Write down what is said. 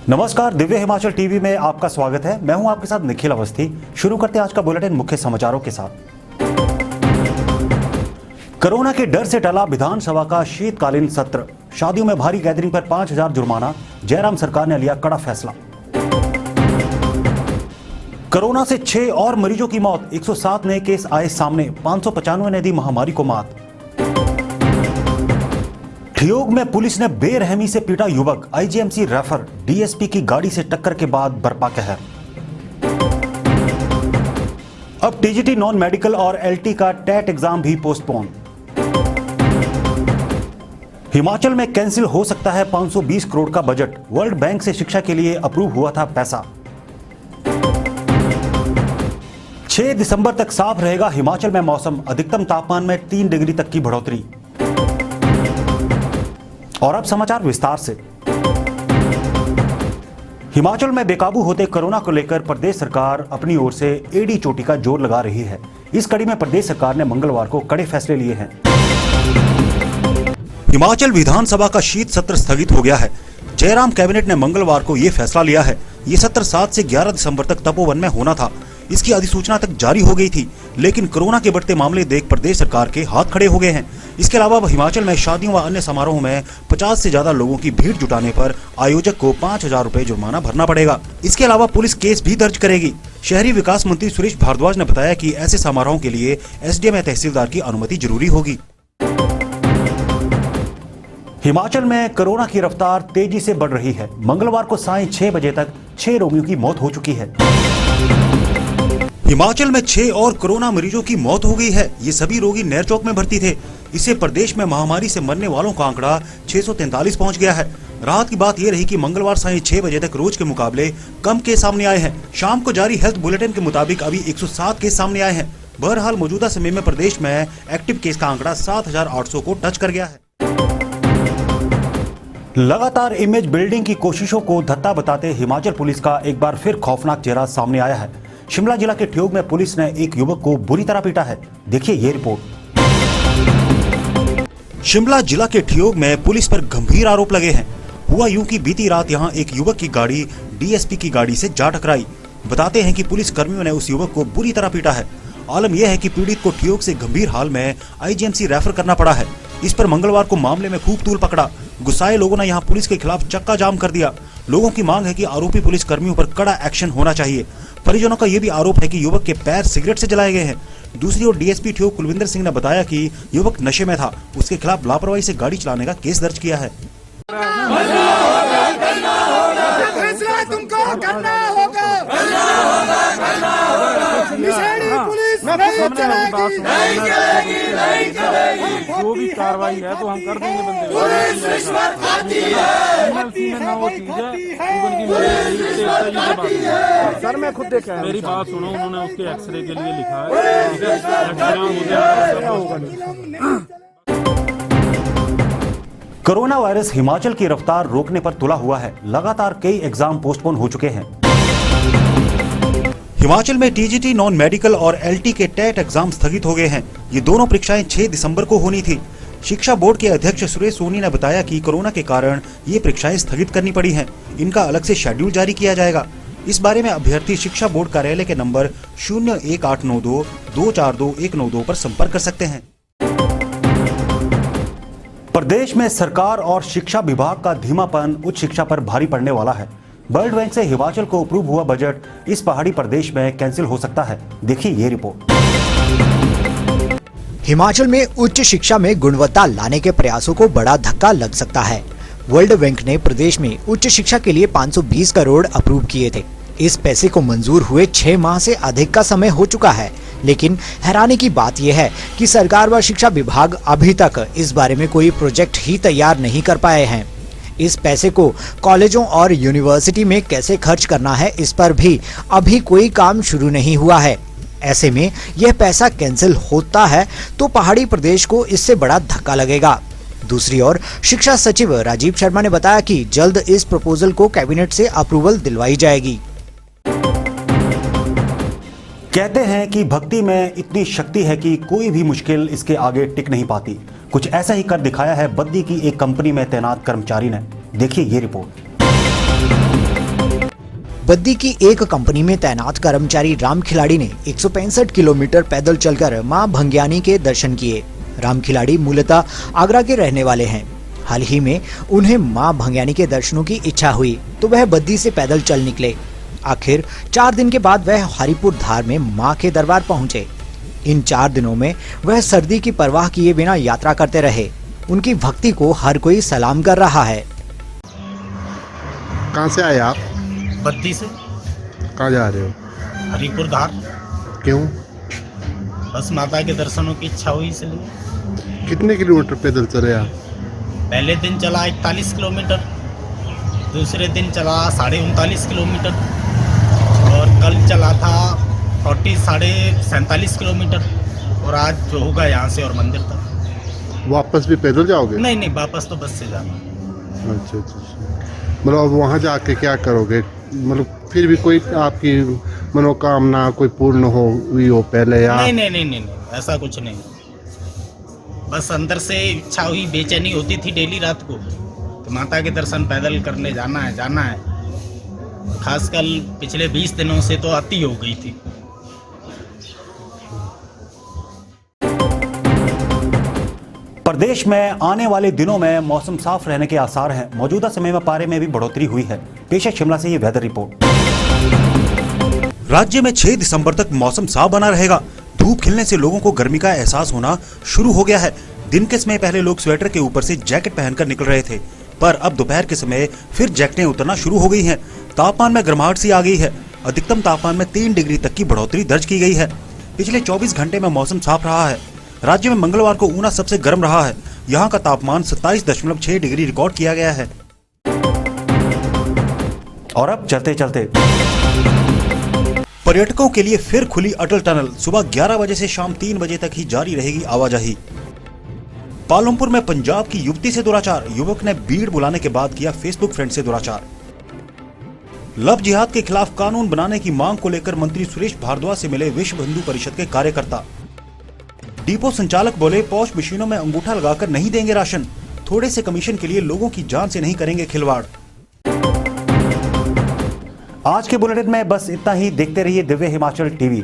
नमस्कार, दिव्य हिमाचल टीवी में आपका स्वागत है। मैं हूं आपके साथ निखिल अवस्थी। शुरू करते हैं आज का बुलेटिन मुख्य समाचारों के साथ। कोरोना के डर से टला विधानसभा का शीतकालीन सत्र। शादियों में भारी गैदरिंग पर 5,000 जुर्माना। जयराम सरकार ने लिया कड़ा फैसला। कोरोना से 6 और मरीजों की मौत। 107 नए केस आए सामने। 595 ने दी महामारी को मात। ठियोग में पुलिस ने बेरहमी से पीटा युवक। IGMC refer. डीएसपी की गाड़ी से टक्कर के बाद बरपा कहर। अब टीजीटी नॉन मेडिकल और एलटी का टेट एग्जाम भी पोस्टपोन। हिमाचल में कैंसिल हो सकता है 520 करोड़ का बजट। वर्ल्ड बैंक से शिक्षा के लिए अप्रूव हुआ था पैसा। 6 दिसंबर तक साफ रहेगा हिमाचल में मौसम। अधिकतम तापमान में 3 डिग्री तक की बढ़ोतरी। और अब समाचार विस्तार से। हिमाचल में बेकाबू होते कोरोना को लेकर प्रदेश सरकार अपनी ओर से एड़ी चोटी का जोर लगा रही है। इस कड़ी में प्रदेश सरकार ने मंगलवार को कड़े फैसले लिए हैं। हिमाचल विधानसभा का शीत सत्र स्थगित हो गया है। जयराम कैबिनेट ने मंगलवार को यह फैसला लिया है। ये सत्र 7 से 11 दिसंबर तक तपोवन में होना था। इसकी अधिसूचना तक जारी हो गई थी, लेकिन कोरोना के बढ़ते मामले देख प्रदेश सरकार के हाथ खड़े हो गए हैं। इसके अलावा हिमाचल में शादियों व अन्य समारोह में 50 से ज्यादा लोगों की भीड़ जुटाने पर आयोजक को 5,000 रुपए जुर्माना भरना पड़ेगा। इसके अलावा पुलिस केस भी दर्ज करेगी। शहरी विकास मंत्री सुरेश भारद्वाज ने बताया कि ऐसे समारोहों के लिए एसडीएम या तहसीलदार की अनुमति जरूरी होगी। हिमाचल में कोरोना की रफ्तार तेजी से बढ़ रही है। मंगलवार को सायं 6 बजे तक 6 रोगियों की मौत हो चुकी है। हिमाचल में 6 और कोरोना मरीजों की मौत हो गई है। ये सभी रोगी नेरचौक में भर्ती थे। इससे प्रदेश में महामारी से मरने वालों का आंकड़ा 643 पहुंच गया है। राहत की बात यह रही कि मंगलवार सायं 6 बजे तक रोज के मुकाबले कम केस सामने आए हैं। शाम को जारी हेल्थ बुलेटिन के मुताबिक अभी 107 केस सामने आए हैं। बहरहाल मौजूदा समय में प्रदेश में एक्टिव केस का आंकड़ा 7,800 को टच कर गया है। लगातार इमेज बिल्डिंग की कोशिशों को धत्ता बताते हिमाचल पुलिस का एक बार फिर खौफनाक चेहरा सामने आया है। शिमला जिला के ठियोग में पुलिस ने एक युवक को बुरी तरह पीटा है। देखिए ये रिपोर्ट। शिमला जिला के ठियोग में पुलिस पर गंभीर आरोप लगे हैं। हुआ यूं कि बीती रात यहां एक युवक की गाड़ी डीएसपी की गाड़ी से जा टकराई। बताते हैं कि पुलिस कर्मियों ने उस युवक को बुरी तरह पीटा है। आलम यह है कि पीड़ित को ठियोग से गंभीर हाल में आईजीएमसी रेफर करना पड़ा है। इस पर मंगलवार को मामले में खूब तूल पकड़ा। गुस्साए लोगों ने यहां पुलिस के खिलाफ चक्का जाम कर दिया। लोगों की मांग है कि आरोपी पुलिस कर्मियों पर कड़ा एक्शन होना चाहिए। परिजनों का यह भी आरोप है कि युवक के पैर सिगरेट से जलाए गए हैं। दूसरी ओर डीएसपी ठियोग कुलविंदर सिंह ने बताया कि युवक नशे में था। उसके खिलाफ लापरवाही से गाड़ी चलाने का केस दर्ज किया है। जो भी कार्रवाई है तो हम कर देंगे। सर मैं खुद देखा है। मेरी बात सुनो, उन्होंने उसके एक्सरे के लिए लिखा है। कोरोना वायरस हिमाचल की रफ्तार रोकने पर तुला हुआ है। लगातार कई एग्जाम पोस्टपोन हो चुके हैं। हिमाचल में टीजीटी नॉन मेडिकल और एलटी के टेट एग्जाम स्थगित हो गए हैं। ये दोनों परीक्षाएं 6 दिसंबर को होनी थी। शिक्षा बोर्ड के अध्यक्ष सुरेश सोनी ने बताया कि कोरोना के कारण ये परीक्षाएं स्थगित करनी पड़ी हैं। इनका अलग से शेड्यूल जारी किया जाएगा। इस बारे में अभ्यर्थी शिक्षा बोर्ड कार्यालय के नंबर 01892 242 192 पर संपर्क कर सकते हैं। प्रदेश में सरकार और शिक्षा विभाग का धीमापन उच्च शिक्षा पर भारी पड़ने वाला है। वर्ल्ड बैंक से हिमाचल को अप्रूव हुआ बजट इस पहाड़ी प्रदेश में कैंसिल हो सकता है। देखिए ये रिपोर्ट। हिमाचल में उच्च शिक्षा में गुणवत्ता लाने के प्रयासों को बड़ा धक्का लग सकता है। वर्ल्ड बैंक ने प्रदेश में उच्च शिक्षा के लिए 520 करोड़ अप्रूव किए थे। इस पैसे को मंजूर हुए 6 माह से अधिक का समय हो चुका है, लेकिन हैरानी की बात यह है कि सरकार व शिक्षा विभाग अभी तक इस बारे में कोई प्रोजेक्ट ही तैयार नहीं कर पाए हैं। इस पैसे को कॉलेजों और यूनिवर्सिटी में कैसे खर्च करना है, इस पर भी अभी कोई काम शुरू नहीं हुआ है। ऐसे में यह पैसा कैंसिल होता है तो पहाड़ी प्रदेश को इससे बड़ा धक्का लगेगा। दूसरी ओर शिक्षा सचिव राजीव शर्मा ने बताया कि जल्द इस प्रपोजल को कैबिनेट से अप्रूवल दिलवाई जाएगी। कहते हैं कि भक्ति में इतनी शक्ति है कि कोई भी मुश्किल इसके आगे टिक नहीं पाती। कुछ ऐसा ही कर दिखाया है बद्दी की एक कंपनी में तैनात कर्मचारी ने। देखिए ये रिपोर्ट। बद्दी की एक कंपनी में तैनात कर्मचारी राम खिलाड़ी ने 165 किलोमीटर पैदल चलकर मां भंग्यानी के दर्शन किए। राम खिलाड़ी मूलतः आगरा के रहने वाले हैं। हाल ही में उन्हें मां भंग्यानी के दर्शनों की इच्छा हुई तो वह बद्दी से पैदल चल निकले। आखिर 4 दिन के बाद वह हरिपुर धार में मां के दरबार पहुंचे। इन 4 दिनों में वह सर्दी की परवाह किए बिना यात्रा करते रहे। उनकी भक्ति को हर कोई सलाम कर रहा है। कहाँ से आए आप? बद्दी से कहाँ जा रहे हो? हरिपुर धार। क्यों? बस माता के दर्शनों की इच्छा हुई इसलिए। कितने किलोमीटर पैदल चले आप? पहले दिन चला 41 किलोमीटर, दूसरे दिन चला 39.5 किलोमीटर और कल चला था 47 किलोमीटर और आज जो होगा यहाँ से और मंदिर तक। वापस भी पैदल जाओगे? नहीं, वापस तो बस से जाना। अच्छा। मतलब अब वहाँ जाके क्या करोगे? मतलब फिर भी कोई आपकी मनोकामना कोई पूर्ण हुई हो पहले या? नहीं, ऐसा कुछ नहीं। बस अंदर से इच्छा हुई, बेचैनी होती थी डेली रात को, तो माता के दर्शन पैदल करने जाना है। खासकर पिछले 20 दिनों से तो अति हो गई थी। प्रदेश में आने वाले दिनों में मौसम साफ रहने के आसार हैं। मौजूदा समय में पारे में भी बढ़ोतरी हुई है। पेश है शिमला से ये वेदर रिपोर्ट। राज्य में 6 दिसंबर तक मौसम साफ बना रहेगा। धूप खिलने से लोगों को गर्मी का एहसास होना शुरू हो गया है। दिन के समय पहले लोग स्वेटर के ऊपर से जैकेट पहनकर निकल रहे थे, पर अब दोपहर के समय फिर जैकेटें उतरना शुरू हो गई हैं। तापमान में गर्माहट सी आ गई है। अधिकतम तापमान में 3 डिग्री तक की बढ़ोतरी दर्ज की गई है। पिछले 24 घंटे में मौसम साफ रहा है। राज्य में मंगलवार को ऊना सबसे गर्म रहा है। यहाँ का तापमान 27.6 डिग्री रिकॉर्ड किया गया है। और अब चलते चलते पर्यटकों के लिए फिर खुली अटल टनल। सुबह 11 बजे से शाम 3 बजे तक ही जारी रहेगी आवाजाही। पालमपुर में पंजाब की युवती से दुराचार। युवक ने भीड़ बुलाने के बाद किया फेसबुक फ्रेंड से दुराचार। लव जिहाद के खिलाफ कानून बनाने की मांग को लेकर मंत्री सुरेश भारद्वाज से मिले विश्व हिंदू परिषद के कार्यकर्ता। डिपो संचालक बोले, पॉश मशीनों में अंगूठा लगाकर नहीं देंगे राशन। थोड़े से कमीशन के लिए लोगों की जान से नहीं करेंगे खिलवाड़। आज के बुलेटिन में बस इतना ही। देखते रहिए दिव्य हिमाचल टीवी।